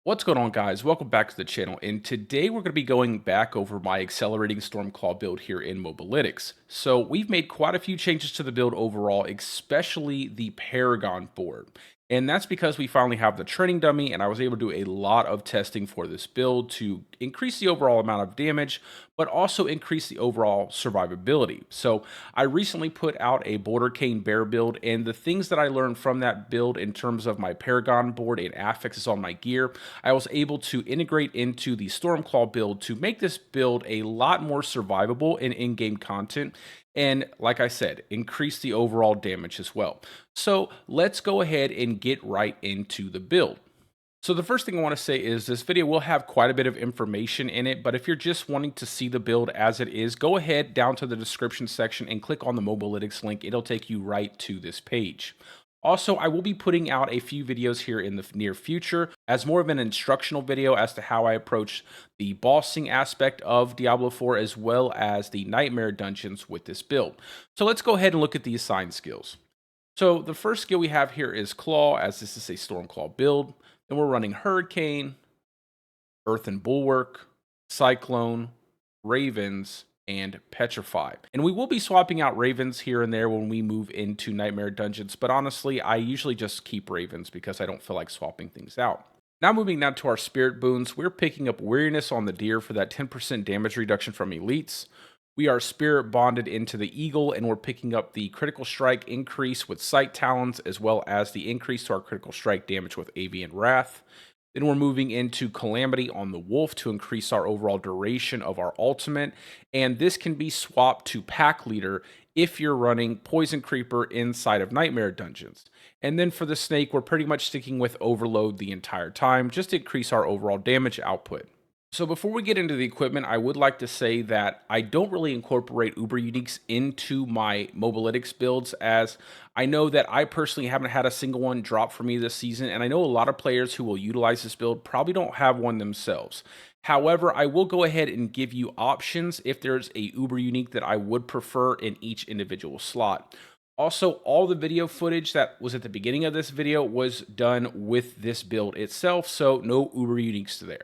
What's going on, guys? Welcome back to the channel, and today we're going to be going back over my accelerating Stormclaw build here in Mobalytics. So we've made quite a few changes to the build overall, especially the Paragon board. And that's because we finally have the training dummy, and I was able to do a lot of testing for this build to increase the overall amount of damage, but also increase the overall survivability. So I recently put out a Border Cane Bear build, and the things that I learned from that build in terms of my Paragon board and affixes on my gear, I was able to integrate into the Stormclaw build to make this build a lot more survivable in in-game content. And like I said, increase the overall damage as well. So let's go ahead and get right into the build. So the first thing I want to say is this video will have quite a bit of information in it, but if you're just wanting to see the build as it is, go ahead down to the description section and click on the Mobalytics link. It'll take you right to this page. Also, I will be putting out a few videos here in the near future as more of an instructional video as to how I approach the bossing aspect of Diablo 4 as well as the nightmare dungeons with this build. So let's go ahead and look at the assigned skills. So the first skill we have here is Claw, as this is a Stormclaw build. Then we're running Hurricane, Earth and Bulwark, Cyclone, Ravens, and Petrify. And we will be swapping out Ravens here and there when we move into Nightmare Dungeons, but honestly, I usually just keep Ravens because I don't feel like swapping things out. Now moving down to our Spirit Boons, we're picking up Weariness on the Deer for that 10% damage reduction from elites. We are Spirit Bonded into the Eagle, and we're picking up the Critical Strike increase with Sight Talons, as well as the increase to our Critical Strike damage with Avian Wrath. Then we're moving into Calamity on the Wolf to increase our overall duration of our ultimate. And this can be swapped to Pack Leader if you're running Poison Creeper inside of Nightmare Dungeons. And then for the Snake, we're pretty much sticking with Overload the entire time, just to increase our overall damage output. So before we get into the equipment, I would like to say that I don't really incorporate Uber Uniques into my Mobalytics builds, as I know that I personally haven't had a single one drop for me this season, and I know a lot of players who will utilize this build probably don't have one themselves. However, I will go ahead and give you options if there's a Uber Unique that I would prefer in each individual slot. Also, all the video footage that was at the beginning of this video was done with this build itself, so no Uber Uniques there.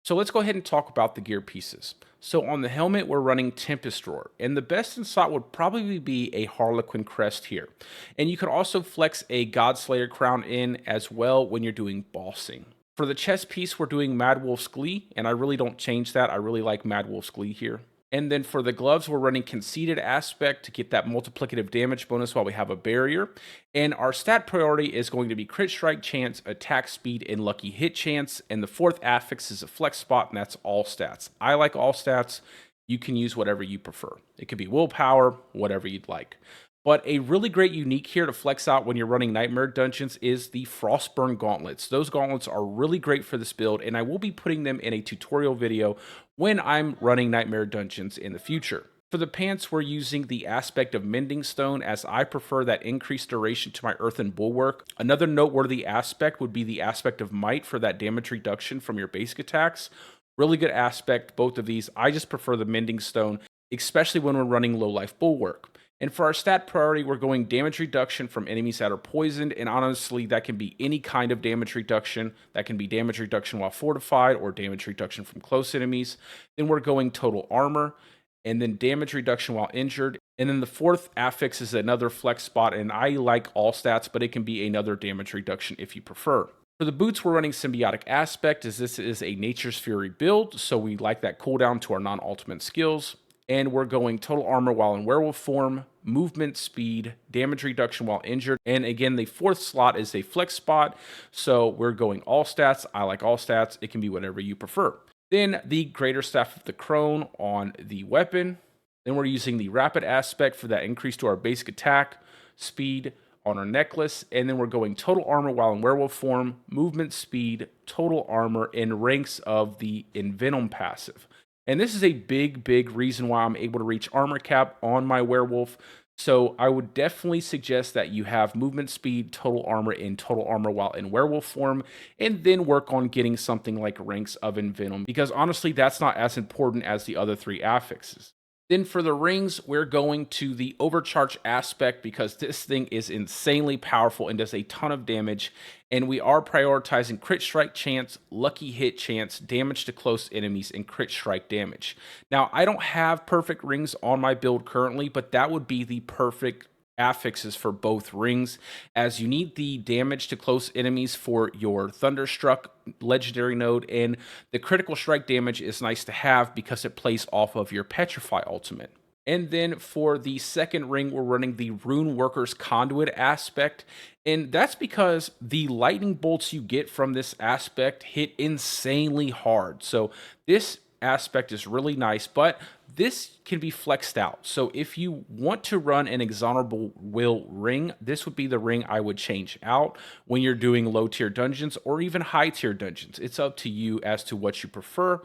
So let's go ahead and talk about the gear pieces. So on the helmet, we're running Tempest Roar, and the best in slot would probably be a Harlequin crest here. And you could also flex a Godslayer crown in as well when you're doing bossing. For the chest piece, we're doing Mad Wolf's Glee, and I really don't change that. I really like Mad Wolf's Glee here. And then for the gloves, we're running Conceited Aspect to get that multiplicative damage bonus while we have a barrier. And our stat priority is going to be Crit Strike chance, Attack Speed, and Lucky Hit chance. And the fourth affix is a Flex Spot, and that's all stats. I like all stats. You can use whatever you prefer. It could be Willpower, whatever you'd like. But a really great unique here to flex out when you're running Nightmare Dungeons is the Frostburn Gauntlets. Those gauntlets are really great for this build, and I will be putting them in a tutorial video when I'm running Nightmare Dungeons in the future. For the pants, we're using the aspect of Mending Stone, as I prefer that increased duration to my Earthen Bulwark. Another noteworthy aspect would be the aspect of Might for that damage reduction from your basic attacks. Really good aspect, both of these. I just prefer the Mending Stone, especially when we're running Low Life Bulwark. And for our stat priority, we're going damage reduction from enemies that are poisoned. And honestly, that can be any kind of damage reduction. That can be damage reduction while fortified or damage reduction from close enemies. Then we're going total armor and then damage reduction while injured. And then the fourth affix is another flex spot. And I like all stats, but it can be another damage reduction if you prefer. For the boots, we're running Symbiotic Aspect, as this is a Nature's Fury build. So we like that cooldown to our non-ultimate skills. And we're going total armor while in werewolf form, movement speed, damage reduction while injured. And again, the fourth slot is a flex spot. So we're going all stats. I like all stats. It can be whatever you prefer. Then the Greater Staff of the Crone on the weapon. Then we're using the rapid aspect for that increase to our basic attack, speed on our necklace. And then we're going total armor while in werewolf form, movement speed, total armor, and ranks of the Envenom passive. And this is a big reason why I'm able to reach armor cap on my werewolf. So I would definitely suggest that you have movement speed, total armor, and total armor while in werewolf form, and then work on getting something like ranks of Envenom, because honestly, that's not as important as the other three affixes. Then for the rings, we're going to the overcharge aspect because this thing is insanely powerful and does a ton of damage. And we are prioritizing crit strike chance, lucky hit chance, damage to close enemies, and crit strike damage. Now, I don't have perfect rings on my build currently, but that would be the perfect affixes for both rings, as you need the damage to close enemies for your Thunderstruck legendary node, and the critical strike damage is nice to have because it plays off of your Petrify ultimate. And then for the second ring, we're running the Rune Worker's Conduit aspect. And that's because the lightning bolts you get from this aspect hit insanely hard. So this aspect is really nice, but this can be flexed out. So if you want to run an exonerable will ring, this would be the ring I would change out when you're doing low tier dungeons or even high tier dungeons. It's up to you as to what you prefer.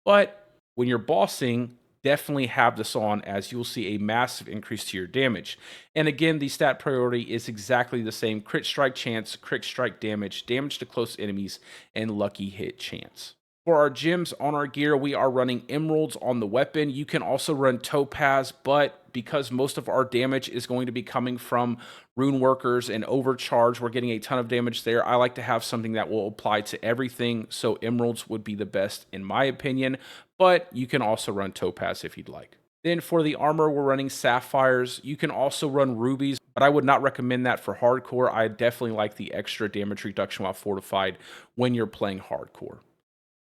But when you're bossing, definitely have this on, as you'll see a massive increase to your damage. And again, the stat priority is exactly the same: crit strike chance, crit strike damage, damage to close enemies, and lucky hit chance. For our gems on our gear, we are running emeralds on the weapon. You can also run topaz, but because most of our damage is going to be coming from rune workers and overcharge, we're getting a ton of damage there. I like to have something that will apply to everything, so emeralds would be the best in my opinion, but you can also run topaz if you'd like. Then for the armor, we're running sapphires. You can also run rubies, but I would not recommend that for hardcore. I definitely like the extra damage reduction while fortified when you're playing hardcore.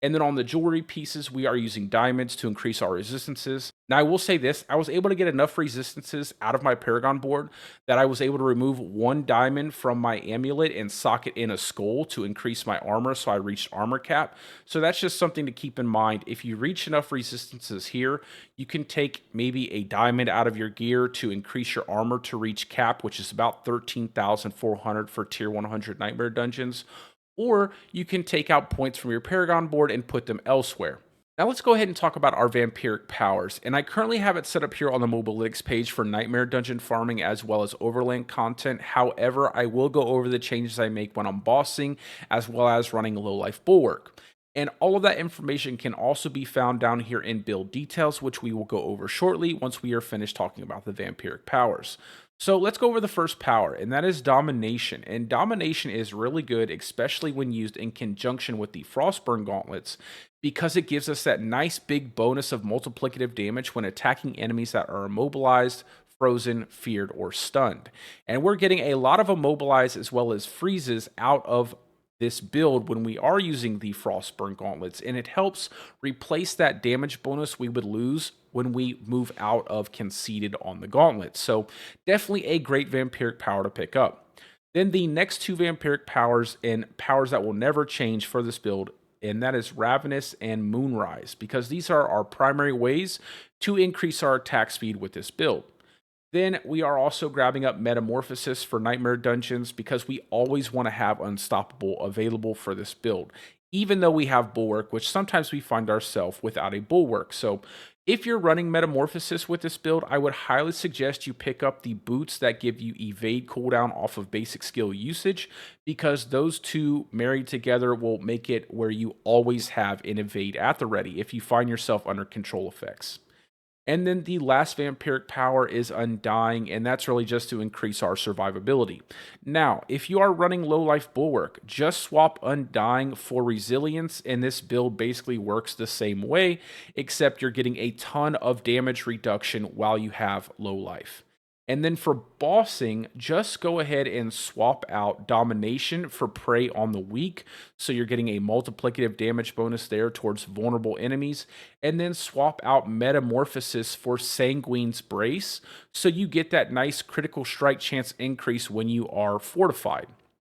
And then on the jewelry pieces, we are using diamonds to increase our resistances. Now, I will say this: I was able to get enough resistances out of my Paragon board that I was able to remove one diamond from my amulet and sock it in a skull to increase my armor, so I reached armor cap. So that's just something to keep in mind. If you reach enough resistances here, you can take maybe a diamond out of your gear to increase your armor to reach cap, which is about 13,400 for tier 100 nightmare dungeons, or you can take out points from your Paragon board and put them elsewhere. Now let's go ahead and talk about our vampiric powers, and I currently have it set up here on the Mobalytics page for Nightmare Dungeon farming as well as Overland content. However, I will go over the changes I make when I'm bossing as well as running a low-life bulwark. And all of that information can also be found down here in build details, which we will go over shortly once we are finished talking about the vampiric powers. So let's go over the first power, and that is Domination. And Domination is really good, especially when used in conjunction with the Frostburn gauntlets, because it gives us that nice big bonus of multiplicative damage when attacking enemies that are immobilized, frozen, feared, or stunned. And we're getting a lot of immobilize as well as freezes out of this build when we are using the Frostburn gauntlets, and it helps replace that damage bonus we would lose when we move out of conceded on the gauntlet. So definitely a great vampiric power to pick up. Then the next two vampiric powers, and powers that will never change for this build, and that is Ravenous and Moonrise, because these are our primary ways to increase our attack speed with this build. Then we are also grabbing up Metamorphosis for Nightmare Dungeons because we always want to have Unstoppable available for this build, even though we have Bulwark, which sometimes we find ourselves without a Bulwark. So if you're running Metamorphosis with this build, I would highly suggest you pick up the boots that give you evade cooldown off of basic skill usage, because those two married together will make it where you always have an evade at the ready if you find yourself under control effects. And then the last vampiric power is Undying, and that's really just to increase our survivability. Now, if you are running low life bulwark, just swap Undying for Resilience, and this build basically works the same way, except you're getting a ton of damage reduction while you have low life. And then for bossing, just go ahead and swap out Domination for Prey on the Weak, so you're getting a multiplicative damage bonus there towards vulnerable enemies. And then swap out Metamorphosis for Sanguine's Brace, so you get that nice critical strike chance increase when you are fortified.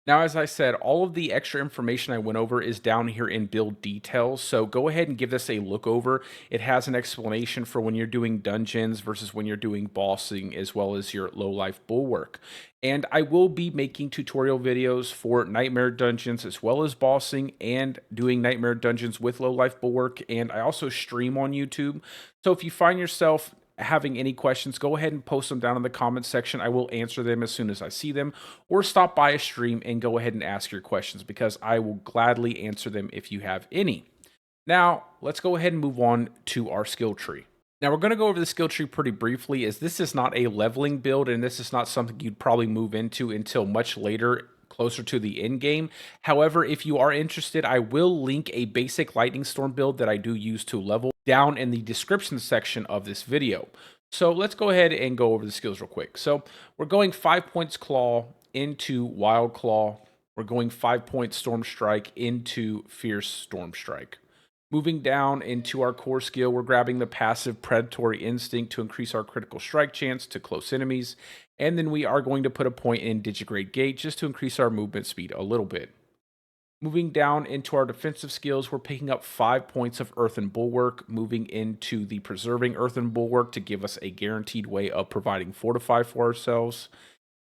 Now, as I said, all of the extra information I went over is down here in build details, so go ahead and give this a look over. It has an explanation for when you're doing dungeons versus when you're doing bossing, as well as your low life bulwark. And I will be making tutorial videos for Nightmare Dungeons as well as bossing and doing Nightmare Dungeons with low life bulwark, and I also stream on YouTube. So if you find yourself having any questions, go ahead and post them down in the comments section. I will answer them as soon as I see them, or stop by a stream and go ahead and ask your questions, because I will gladly answer them if you have any. Now, let's go ahead and move on to our skill tree. Now we're going to go over the skill tree pretty briefly, as this is not a leveling build and this is not something you'd probably move into until much later, closer to the end game. However, if you are interested, I will link a basic lightning storm build that I do use to level down in the description section of this video. So let's go ahead and go over the skills real quick. So we're going 5 points claw into wild claw. We're going 5 points storm strike into fierce storm strike. Moving down into our core skill, we're grabbing the passive predatory instinct to increase our critical strike chance to close enemies. And then we are going to put a point in digigrade gate just to increase our movement speed a little bit. Moving down into our defensive skills, we're picking up 5 points of Earthen Bulwark, moving into the Preserving Earthen Bulwark to give us a guaranteed way of providing Fortify for ourselves.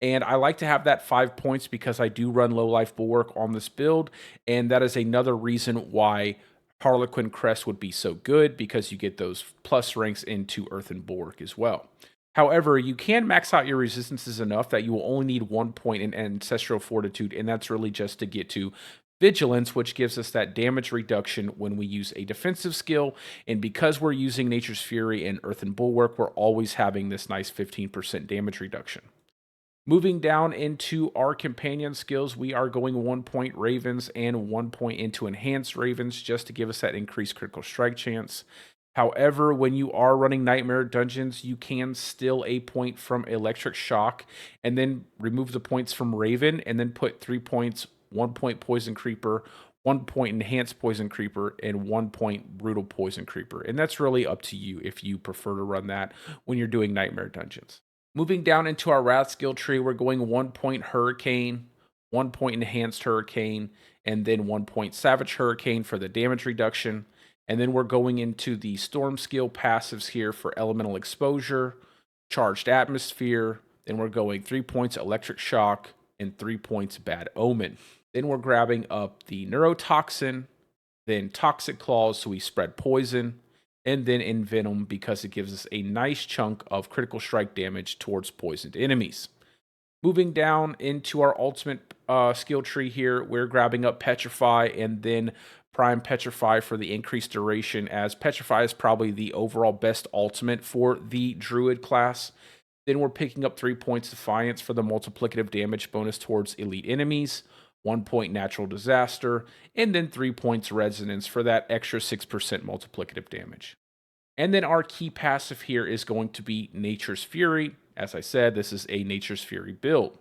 And I like to have that 5 points because I do run Low Life Bulwark on this build, and that is another reason why Harlequin Crest would be so good, because you get those plus ranks into Earthen Bulwark as well. However, you can max out your resistances enough that you will only need 1 point in Ancestral Fortitude, and that's really just to get to Vigilance, which gives us that damage reduction when we use a defensive skill. And because we're using Nature's Fury and Earthen Bulwark, we're always having this nice 15% damage reduction. Moving down into our companion skills, we are going 1 point Ravens and 1 point into Enhanced Ravens just to give us that increased critical strike chance. However, when you are running Nightmare Dungeons, you can steal a point from Electric Shock and then remove the points from Raven and then put 3 points, 1 point Poison Creeper, 1 point Enhanced Poison Creeper, and 1 point Brutal Poison Creeper. And that's really up to you if you prefer to run that when you're doing Nightmare Dungeons. Moving down into our Wrath skill tree, we're going 1 point Hurricane, 1 point Enhanced Hurricane, and then 1 point Savage Hurricane for the damage reduction. And then we're going into the Storm skill passives here for Elemental Exposure, Charged Atmosphere. Then we're going 3 points Electric Shock and 3 points Bad Omen. Then we're grabbing up the Neurotoxin, then Toxic Claws, so we spread poison, and then Envenom because it gives us a nice chunk of critical strike damage towards poisoned enemies. Moving down into our ultimate skill tree here, we're grabbing up Petrify and then Prime Petrify for the increased duration, as Petrify is probably the overall best ultimate for the Druid class. Then we're picking up 3 points Defiance for the multiplicative damage bonus towards elite enemies, 1 point Natural Disaster, and then 3 points Resonance for that extra 6% multiplicative damage. And then our key passive here is going to be Nature's Fury. As I said, this is a Nature's Fury build.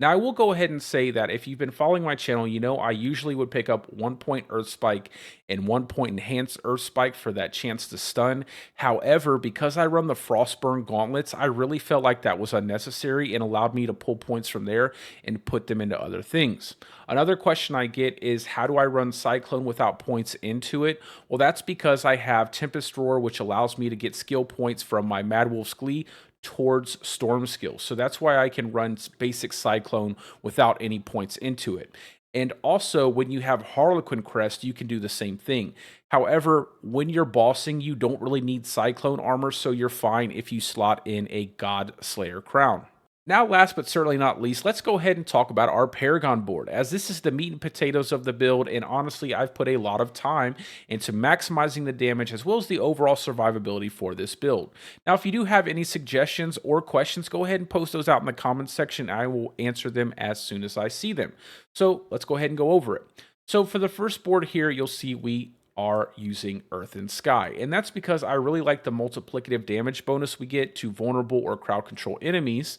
Now, I will go ahead and say that if you've been following my channel, you know I usually would pick up 1 point Earth Spike and 1 point Enhanced Earth Spike for that chance to stun. However, because I run the Frostburn Gauntlets, I really felt like that was unnecessary and allowed me to pull points from there and put them into other things. Another question I get is, how do I run Cyclone without points into it? Well, that's because I have Tempest Roar, which allows me to get skill points from my Mad Wolf's Glee towards Storm skills. So that's why I can run basic Cyclone without any points into it. And also, when you have Harlequin Crest, you can do the same thing. However, when you're bossing, you don't really need Cyclone armor, so you're fine if you slot in a God Slayer crown. Now, last but certainly not least, let's go ahead and talk about our Paragon board, as this is the meat and potatoes of the build, and honestly, I've put a lot of time into maximizing the damage as well as the overall survivability for this build. Now, if you do have any suggestions or questions, go ahead and post those out in the comments section. I will answer them as soon as I see them. So let's go ahead and go over it. So for the first board here, you'll see we are using Earth and Sky, and that's because I really like the multiplicative damage bonus we get to vulnerable or crowd control enemies.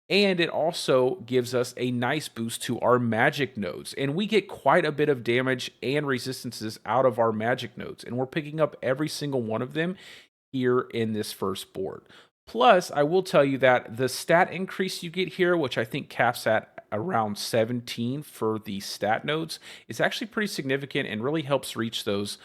And it also gives us a nice boost to our magic nodes. And we get quite a bit of damage and resistances out of our magic nodes. And we're picking up every single one of them here in this first board. Plus, I will tell you that the stat increase you get here, which I think caps at around 17 for the stat nodes, is actually pretty significant and really helps reach those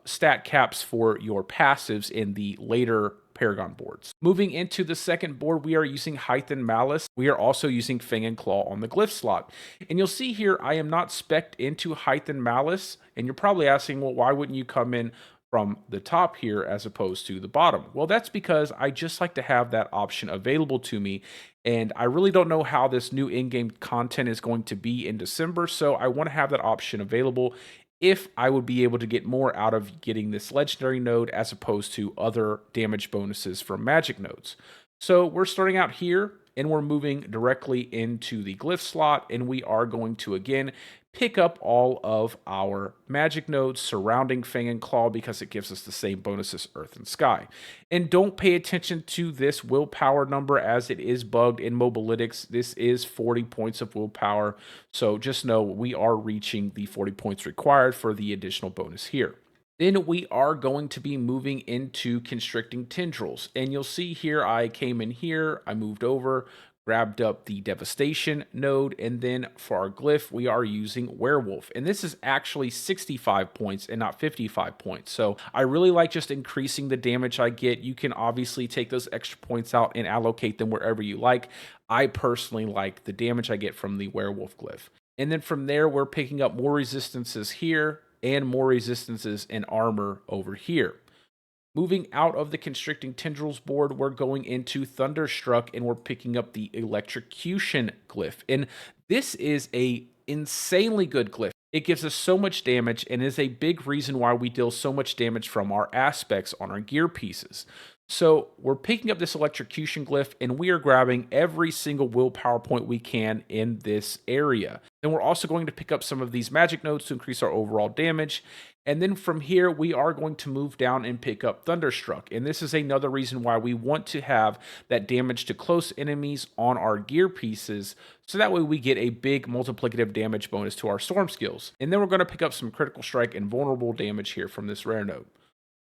stat caps for your passives in the later Paragon boards. Moving into the second board, we are using Height and Malice. We are also using Fang and Claw on the glyph slot. And you'll see here, I am not spec'd into Height and Malice. And you're probably asking, well, why wouldn't you come in from the top here as opposed to the bottom? Well, that's because I just like to have that option available to me. And I really don't know how this new in-game content is going to be in December, so I want to have that option available if I would be able to get more out of getting this legendary node as opposed to other damage bonuses from magic nodes. So we're starting out here and we're moving directly into the glyph slot, and we are going to again pick up all of our magic nodes surrounding Fang and Claw because it gives us the same bonus as Earth and Sky. And don't pay attention to this willpower number as it is bugged in Mobalytics. This is 40 points of willpower, so just know we are reaching the 40 points required for the additional bonus here. Then we are going to be moving into constricting tendrils. And you'll see here, I came in here, I moved over, grabbed up the devastation node, and then for our glyph, we are using werewolf. And this is actually 65 points and not 55 points. So I really like just increasing the damage I get. You can obviously take those extra points out and allocate them wherever you like. I personally like the damage I get from the werewolf glyph. And then from there, we're picking up more resistances here and more resistances and armor over here. Moving out of the constricting tendrils board, we're going into Thunderstruck and we're picking up the electrocution glyph. And this is a insanely good glyph. It gives us so much damage and is a big reason why we deal so much damage from our aspects on our gear pieces. So we're picking up this electrocution glyph and we are grabbing every single willpower point we can in this area. Then we're also going to pick up some of these magic nodes to increase our overall damage. And then from here, we are going to move down and pick up Thunderstruck. And this is another reason why we want to have that damage to close enemies on our gear pieces, so that way we get a big multiplicative damage bonus to our storm skills. And then we're going to pick up some critical strike and vulnerable damage here from this rare node.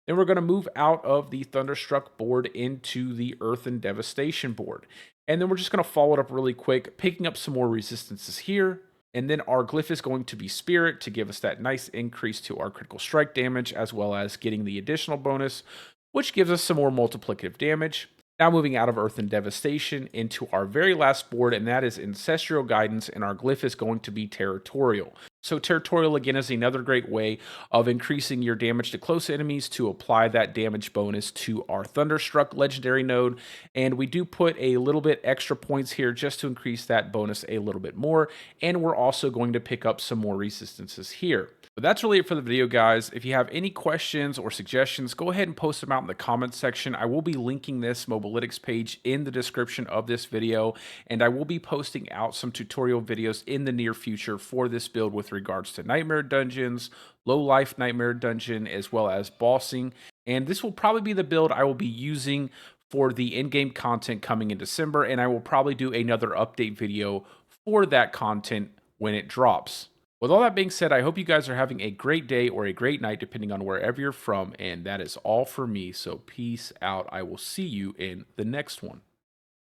Then we're going to move out of the Thunderstruck board into the Earth and Devastation board. And then we're just going to follow it up really quick, picking up some more resistances here. And then our glyph is going to be Spirit to give us that nice increase to our critical strike damage, as well as getting the additional bonus, which gives us some more multiplicative damage. Now moving out of Earth and Devastation into our very last board, and that is Ancestral Guidance, and our glyph is going to be Territorial. So Territorial, again, is another great way of increasing your damage to close enemies to apply that damage bonus to our Thunderstruck legendary node. And we do put a little bit extra points here just to increase that bonus a little bit more. And we're also going to pick up some more resistances here. But that's really it for the video, guys. If you have any questions or suggestions, go ahead and post them out in the comments section. I will be linking this Mobalytics page in the description of this video, and I will be posting out some tutorial videos in the near future for this build with regards to Nightmare Dungeons, Low Life Nightmare Dungeon, as well as bossing. And this will probably be the build I will be using for the in-game content coming in December, and I will probably do another update video for that content when it drops. With all that being said, I hope you guys are having a great day or a great night, depending on wherever you're from. And that is all for me. So peace out. I will see you in the next one.